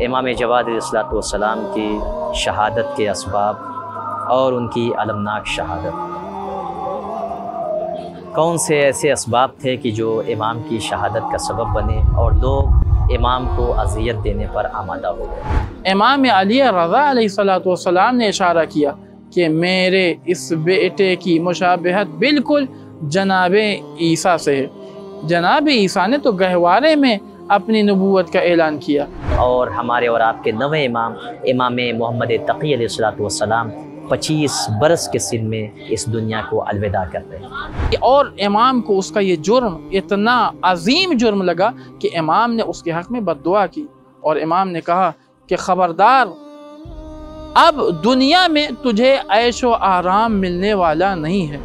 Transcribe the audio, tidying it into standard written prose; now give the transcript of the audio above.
امام جواد علیہ الصلوۃ والسلام کی شہادت کے اسباب اور ان کی المناک شہادت۔ کون سے ایسے اسباب تھے کہ جو امام کی شہادت کا سبب بنے اور لوگ امام کو اذیت دینے پر آمادہ ہو گئے؟ امام علی رضا علیہ الصلوۃ والسلام نے اشارہ کیا کہ میرے اس بیٹے کی مشابہت بالکل جناب عیسیٰ سے ہے۔ جناب عیسیٰ نے تو گہوارے میں اپنی نبوت کا اعلان کیا، اور ہمارے اور آپ کے نویں امام محمد تقی علیہ الصلوۃ والسلام 25 برس کے سن میں اس دنیا کو الوداع کر رہے ہیں۔ اور امام کو اس کا یہ جرم اتنا عظیم جرم لگا کہ امام نے اس کے حق میں بد دعا کی، اور امام نے کہا کہ خبردار، اب دنیا میں تجھے عیش و آرام ملنے والا نہیں ہے۔